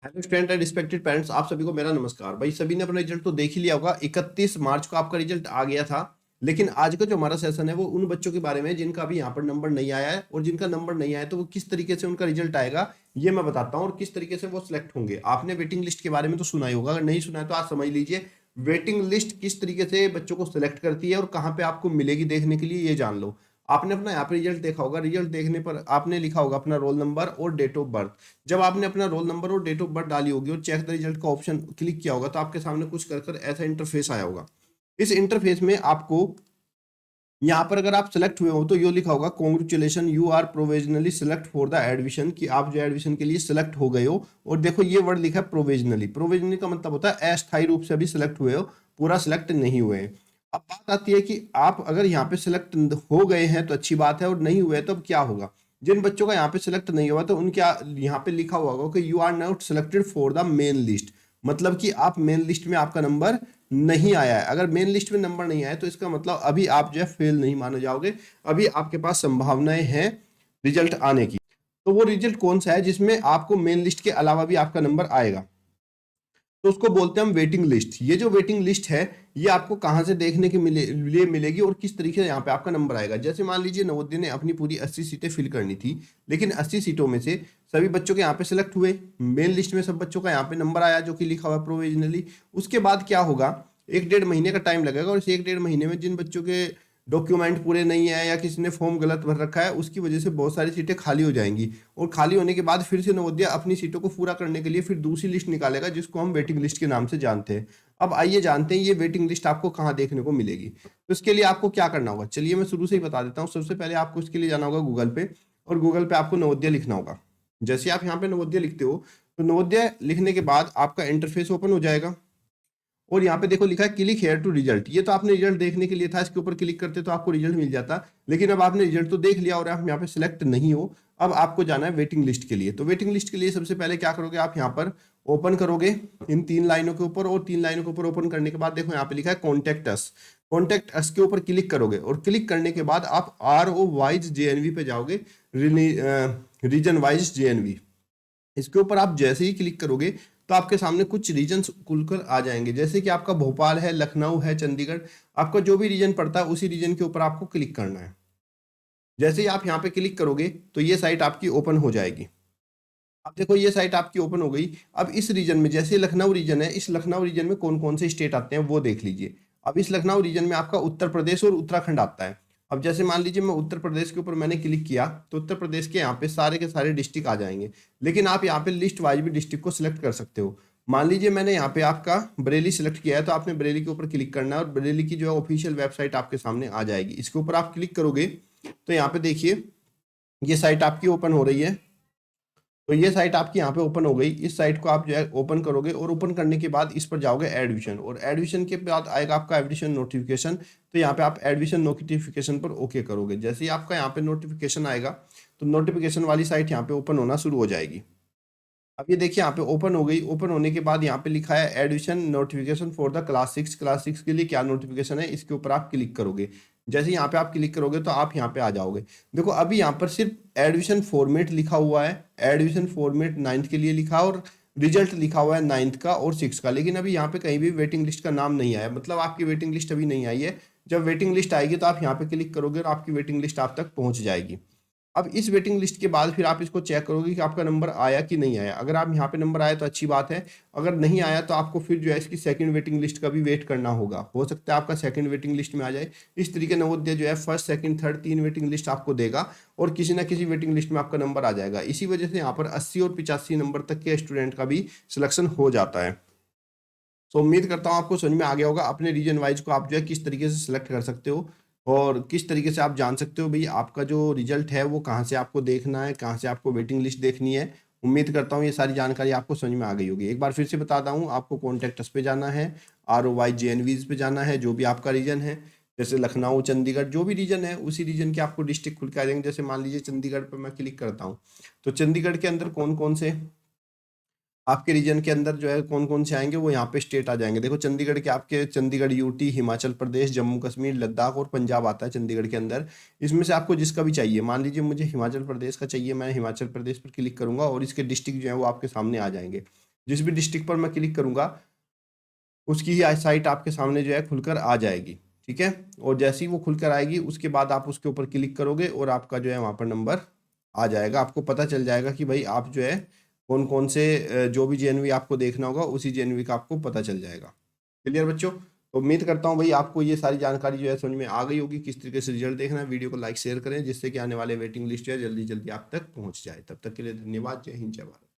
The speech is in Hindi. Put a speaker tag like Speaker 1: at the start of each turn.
Speaker 1: Hello student and respected parents, आप सभी को मेरा नमस्कार। भाई सभी ने अपना रिजल्ट तो देख ही लिया होगा। 31 मार्च को आपका रिजल्ट आ गया था। लेकिन आज का जो हमारा सेशन है वो उन बच्चों के बारे में है जिनका अभी यहाँ पर नंबर नहीं आया है, और जिनका नंबर नहीं आया तो वो किस तरीके से उनका रिजल्ट आएगा ये मैं बताता हूँ, और किस तरीके से वो सिलेक्ट होंगे। आपने वेटिंग लिस्ट के बारे में तो सुना ही होगा, अगर नहीं सुना है तो आज समझ लीजिए। वेटिंग लिस्ट किस तरीके से बच्चों को सिलेक्ट करती है और कहाँ पे आपको मिलेगी देखने के लिए, ये जान लो। आपने अपना यहाँ पे रिजल्ट देखा होगा। रिजल्ट देखने पर आपने लिखा होगा अपना रोल नंबर और डेट ऑफ बर्थ। जब आपने अपना रोल नंबर और डेट ऑफ बर्थ डाली होगी और चेक द रिजल्ट का ऑप्शन क्लिक किया होगा तो आपके सामने कुछ कर ऐसा इंटरफेस आया होगा। इस इंटरफेस में आपको यहाँ पर अगर आप सेलेक्ट हुए हो तो ये लिखा होगा congratulation you are provisionally select for the admission, कि आप जो एडमिशन के लिए सिलेक्ट हो गए हो। और देखो ये वर्ड लिखा है प्रोविजनली। प्रोविजनली का मतलब होता है अस्थायी रूप से अभी सिलेक्ट हुए हो, पूरा सिलेक्ट नहीं हुए हैं। अब बात आती है कि आप अगर यहाँ पे सिलेक्ट हो गए हैं तो अच्छी बात है, और नहीं हुए तो अब क्या होगा। जिन बच्चों का यहाँ पे सिलेक्ट नहीं हुआ तो उनके यहाँ पे लिखा हुआ होगा कि you are not selected for the main list, मतलब कि आप मेन लिस्ट में आपका नंबर नहीं आया है। अगर मेन लिस्ट में नंबर नहीं आया तो इसका मतलब अभी आप जो है फेल नहीं माने जाओगे, अभी आपके पास संभावनाएं हैं रिजल्ट आने की। तो वो रिजल्ट कौन सा है जिसमें आपको मेन लिस्ट के अलावा भी आपका नंबर आएगा, तो उसको बोलते हैं हम वेटिंग लिस्ट। ये जो वेटिंग लिस्ट है ये आपको कहाँ से देखने के लिए मिलेगी और किस तरीके से यहाँ पे आपका नंबर आएगा। जैसे मान लीजिए नवोदय ने अपनी पूरी 80 सीटें फिल करनी थी, लेकिन 80 सीटों में से सभी बच्चों के यहाँ पे सिलेक्ट हुए, मेन लिस्ट में सब बच्चों का यहाँ पे नंबर आया जो कि लिखा हुआ प्रोविजनली। उसके बाद क्या होगा, 1-1.5 महीने का टाइम लगेगा, और इस 1-1.5 महीने में जिन बच्चों के डॉक्यूमेंट पूरे नहीं है या किसी ने फॉर्म गलत भर रखा है उसकी वजह से बहुत सारी सीटें खाली हो जाएंगी। और खाली होने के बाद फिर से नवोदय अपनी सीटों को पूरा करने के लिए फिर दूसरी लिस्ट निकालेगा जिसको हम वेटिंग लिस्ट के नाम से जानते हैं। अब आइए जानते हैं ये वेटिंग लिस्ट आपको कहाँ देखने को मिलेगी। तो इसके लिए आपको क्या करना होगा, चलिए मैं शुरू से ही बता देता हूँ। सबसे पहले आपको इसके लिए जाना होगा गूगल पे, और गूगल पे आपको नवोदय लिखना होगा। जैसे आप यहाँ पे नवोदय लिखते हो तो नवोदय लिखने के बाद आपका इंटरफेस ओपन हो जाएगा, और यहाँ पे देखो लिखा है क्लिक हेयर टू रिजल्ट। ये तो आपने रिजल्ट देखने के लिए था, इसके ऊपर क्लिक करते तो आपको रिजल्ट मिल जाता। लेकिन अब आपने रिजल्ट तो देख लिया और आप यहाँ पे सिलेक्ट नहीं हो। अब आपको जाना है वेटिंग लिस्ट के लिए। तो वेटिंग लिस्ट के लिए सबसे पहले क्या करोगे, आप यहाँ पर ओपन करोगे इन 3 लाइनों के ऊपर, और 3 लाइनों के ऊपर ओपन करने के बाद देखो यहाँ पे लिखा है कॉन्टेक्ट अस। कॉन्टेक्ट अस के ऊपर क्लिक करोगे, और क्लिक करने के बाद आप RO वाइज JNV पे जाओगे, रीजन वाइज JNV। इसके ऊपर आप जैसे ही क्लिक करोगे तो आपके सामने कुछ रीजन्स खुलकर आ जाएंगे, जैसे कि आपका भोपाल है, लखनऊ है, चंडीगढ़। आपका जो भी रीजन पड़ता है उसी रीजन के ऊपर आपको क्लिक करना है। जैसे ही आप यहाँ पे क्लिक करोगे तो ये साइट आपकी ओपन हो जाएगी। अब देखो ये साइट आपकी ओपन हो गई। अब इस रीजन में जैसे लखनऊ रीजन है, इस लखनऊ रीजन में कौन कौन से स्टेट आते हैं वो देख लीजिए। अब इस लखनऊ रीजन में आपका उत्तर प्रदेश और उत्तराखंड आता है। अब जैसे मान लीजिए मैं उत्तर प्रदेश के ऊपर मैंने क्लिक किया तो उत्तर प्रदेश के यहाँ पे सारे के सारे डिस्ट्रिक्ट आ जाएंगे। लेकिन आप यहाँ पे लिस्ट वाइज भी डिस्ट्रिक्ट को सिलेक्ट कर सकते हो। मान लीजिए मैंने यहाँ पे आपका बरेली सिलेक्ट किया है तो आपने बरेली के ऊपर क्लिक करना है, और बरेली की जो है ऑफिशियल वेबसाइट आपके सामने आ जाएगी। इसके ऊपर आप क्लिक करोगे तो यहाँ पे देखिए ये साइट आपकी ओपन हो रही है। तो ये साइट आपकी यहाँ पे ओपन हो गई। इस साइट को आप जो है ओपन करोगे, और ओपन करने के बाद इस पर जाओगे एडमिशन, और एडमिशन के बाद आएगा आपका एडमिशन नोटिफिकेशन। तो यहाँ पे आप एडमिशन नोटिफिकेशन पर ओके करोगे। जैसे ही आपका यहाँ पे नोटिफिकेशन आएगा तो नोटिफिकेशन वाली साइट यहाँ पे ओपन होना शुरू हो जाएगी। अब ये देखिए यहाँ पे ओपन हो गई। ओपन होने के बाद यहाँ पे लिखा है admission notification for the class 6। Class 6 के लिए क्या नोटिफिकेशन है, इसके ऊपर आप क्लिक करोगे। जैसे यहाँ पे आप क्लिक करोगे तो आप यहाँ पे आ जाओगे। देखो अभी यहाँ पर सिर्फ एडमिशन फॉर्मेट लिखा हुआ है, एडमिशन फॉर्मेट 9th के लिए लिखा, और रिजल्ट लिखा हुआ है 9th का और 6th का। लेकिन अभी यहाँ पे कहीं भी वेटिंग लिस्ट का नाम नहीं आया, मतलब आपकी वेटिंग लिस्ट अभी नहीं आई है। जब वेटिंग लिस्ट आएगी तो आप यहाँ पे क्लिक करोगे और आपकी वेटिंग लिस्ट आप तक पहुंच जाएगी। अब इस वेटिंग लिस्ट के बाद फिर आप इसको चेक करोगे कि आपका नंबर आया कि नहीं आया। अगर आप यहाँ पे नंबर आया तो अच्छी बात है, अगर नहीं आया तो आपको फिर जो है इसकी सेकंड वेटिंग लिस्ट का भी वेट करना होगा। हो सकता है आपका सेकंड वेटिंग लिस्ट में आ जाए। इस तरीके नवोदय जो है first second third 3 waiting list आपको देगा, और किसी ना किसी वेटिंग लिस्ट में आपका नंबर आ जाएगा। इसी वजह से यहाँ पर 80 और 85 नंबर तक के स्टूडेंट का भी सिलेक्शन हो जाता है। तो उम्मीद करता हूँ आपको समझ में आ गया होगा अपने रीजन वाइज को आप जो है किस तरीके से सिलेक्ट कर सकते हो, और किस तरीके से आप जान सकते हो भाई आपका जो रिजल्ट है वो कहाँ से आपको देखना है, कहाँ से आपको वेटिंग लिस्ट देखनी है। उम्मीद करता हूँ ये सारी जानकारी आपको समझ में आ गई होगी। एक बार फिर से बताता हूँ, आपको कॉन्टैक्ट्स पे जाना है, ROY JNVs पे जाना है, जो भी आपका रीजन है। जैसे लखनऊ, चंडीगढ़, जो भी रीजन है उसी रीजन के आपको डिस्ट्रिक्ट खुल के आ जाएंगे। जैसे मान लीजिए चंडीगढ़ पर मैं क्लिक करता हूँ तो चंडीगढ़ के अंदर कौन कौन से आपके रीजन के अंदर जो है कौन कौन से आएंगे वो यहाँ पे स्टेट आ जाएंगे। देखो चंडीगढ़ के आपके चंडीगढ़, UT, हिमाचल प्रदेश, जम्मू कश्मीर, लद्दाख और पंजाब आता है चंडीगढ़ के अंदर। इसमें से आपको जिसका भी चाहिए, मान लीजिए मुझे हिमाचल प्रदेश का चाहिए, मैं हिमाचल प्रदेश पर क्लिक करूंगा और इसके डिस्ट्रिक्ट जो है वो आपके सामने आ जाएंगे। जिस भी डिस्ट्रिक्ट पर मैं क्लिक करूंगा उसकी ही साइट आपके सामने जो है खुलकर आ जाएगी। ठीक है, और जैसे ही वो खुलकर आएगी उसके बाद आप उसके ऊपर क्लिक करोगे और आपका जो है वहाँ पर नंबर आ जाएगा। आपको पता चल जाएगा कि भाई आप जो है कौन कौन से जो भी जेएनवी आपको देखना होगा उसी जेएनवी का आपको पता चल जाएगा। क्लियर बच्चों? तो उम्मीद करता हूँ भाई आपको ये सारी जानकारी जो है समझ में आ गई होगी, किस तरीके से रिजल्ट देखना है। वीडियो को लाइक शेयर करें जिससे कि आने वाले वेटिंग लिस्ट जो है जल्दी जल्दी आप तक पहुँच जाए। तब तक के लिए धन्यवाद। जय हिंद, जय भारत।